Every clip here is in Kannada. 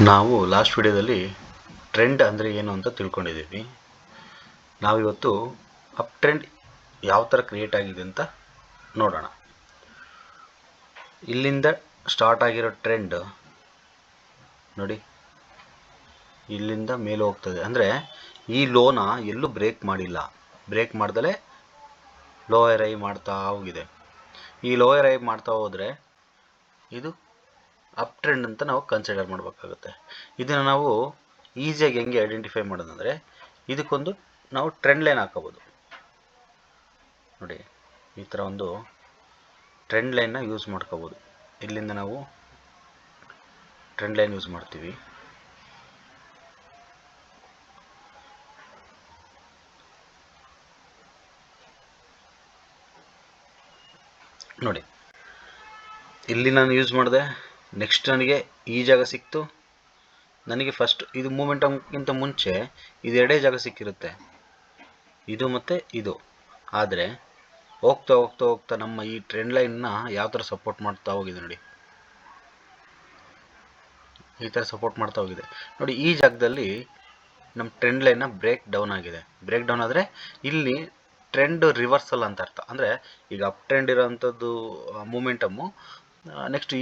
ನಾವು ಲಾಸ್ಟ್ ವಿಡಿಯೋದಲ್ಲಿ ಟ್ರೆಂಡ್ ಅಂದರೆ ಏನು ಅಂತ ತಿಳ್ಕೊಂಡಿದ್ದೀವಿ. ನಾವಿವತ್ತು ಅಪ್ ಟ್ರೆಂಡ್ ಯಾವ ಥರ ಕ್ರಿಯೇಟ್ ಆಗಿದೆ ಅಂತ ನೋಡೋಣ. ಇಲ್ಲಿಂದ ಸ್ಟಾರ್ಟ್ ಆಗಿರೋ ಟ್ರೆಂಡ್ ನೋಡಿ, ಇಲ್ಲಿಂದ ಮೇಲೆ ಹೋಗ್ತದೆ. ಅಂದರೆ ಈ ಲೋನ ಎಲ್ಲೂ ಬ್ರೇಕ್ ಮಾಡಿಲ್ಲ, ಬ್ರೇಕ್ ಮಾಡ್ದಲೇ ಲೋಯರ್ ಐ ಮಾಡ್ತಾ ಹೋಗಿದೆ. ಈ ಲೋಯರ್ ಐ ಮಾಡ್ತಾ ಹೋದರೆ ಇದು ಅಪ್ ಟ್ರೆಂಡ್ ಅಂತ ನಾವು ಕನ್ಸಿಡರ್ ಮಾಡಬೇಕಾಗುತ್ತೆ. ಇದನ್ನು ನಾವು ಈಸಿಯಾಗಿ ಹೆಂಗೆ ಐಡೆಂಟಿಫೈ ಮಾಡೋದಂದರೆ, ಇದಕ್ಕೊಂದು ನಾವು ಟ್ರೆಂಡ್ ಲೈನ್ ಹಾಕೋಬೋದು. ನೋಡಿ, ಈ ಥರ ಒಂದು ಟ್ರೆಂಡ್ ಲೈನ್ನ ಯೂಸ್ ಮಾಡ್ಕೋಬೋದು. ಇಲ್ಲಿಂದ ನಾವು ಟ್ರೆಂಡ್ ಲೈನ್ ಯೂಸ್ ಮಾಡ್ತೀವಿ. ನೋಡಿ, ಇಲ್ಲಿ ನಾನು ಯೂಸ್ ಮಾಡಿದೆ. ನೆಕ್ಸ್ಟ್ ನನಗೆ ಈ ಜಾಗ ಸಿಕ್ತು. ನನಗೆ ಫಸ್ಟ್ ಇದು ಮೂಮೆಂಟಮ್ಗಿಂತ ಮುಂಚೆ ಇದು ಎರಡೇ ಜಾಗ ಸಿಕ್ಕಿರುತ್ತೆ, ಇದು ಮತ್ತು ಇದು. ಆದರೆ ಹೋಗ್ತಾ ಹೋಗ್ತಾ ಹೋಗ್ತಾ ನಮ್ಮ ಈ ಟ್ರೆಂಡ್ ಲೈನ್ನ ಯಾವ ಥರ ಸಪೋರ್ಟ್ ಮಾಡ್ತಾ ಹೋಗಿದೆ ನೋಡಿ, ಈ ಥರ ಸಪೋರ್ಟ್ ಮಾಡ್ತಾ ಹೋಗಿದೆ ನೋಡಿ. ಈ ಜಾಗದಲ್ಲಿ ನಮ್ಮ ಟ್ರೆಂಡ್ ಲೈನ್ನ ಬ್ರೇಕ್ ಡೌನ್ ಆಗಿದೆ. ಬ್ರೇಕ್ ಡೌನ್ ಆದರೆ ಇಲ್ಲಿ ಟ್ರೆಂಡ್ ರಿವರ್ಸಲ್ ಅಂತ ಅರ್ಥ. ಅಂದರೆ ಈಗ ಅಪ್ ಟ್ರೆಂಡ್ ಇರೋವಂಥದ್ದು ಮೂಮೆಂಟಮ್ಮು ನೆಕ್ಸ್ಟ್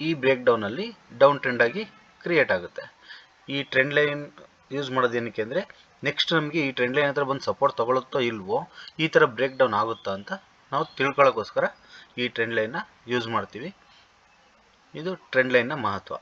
ಈ ಬ್ರೇಕ್ ಡೌನಲ್ಲಿ ಡೌನ್ ಟ್ರೆಂಡ್ ಆಗಿ ಕ್ರಿಯೇಟ್ ಆಗುತ್ತೆ. ಈ ಟ್ರೆಂಡ್ ಲೈನ್ ಯೂಸ್ ಮಾಡೋದು ಏನಕ್ಕೆ ಅಂದರೆ, ನೆಕ್ಸ್ಟ್ ನಮಗೆ ಈ ಟ್ರೆಂಡ್ ಲೈನ್ ಹತ್ರ ಬಂದು ಸಪೋರ್ಟ್ ತೊಗೊಳುತ್ತೋ ಇಲ್ವೋ, ಈ ಥರ ಬ್ರೇಕ್ ಡೌನ್ ಆಗುತ್ತಾ ಅಂತ ನಾವು ತಿಳ್ಕೊಳ್ಳೋಕ್ಕೋಸ್ಕರ ಈ ಟ್ರೆಂಡ್ ಲೈನ್ನ ಯೂಸ್ ಮಾಡ್ತೀವಿ. ಇದು ಟ್ರೆಂಡ್ ಲೈನ್ನ ಮಹತ್ವ.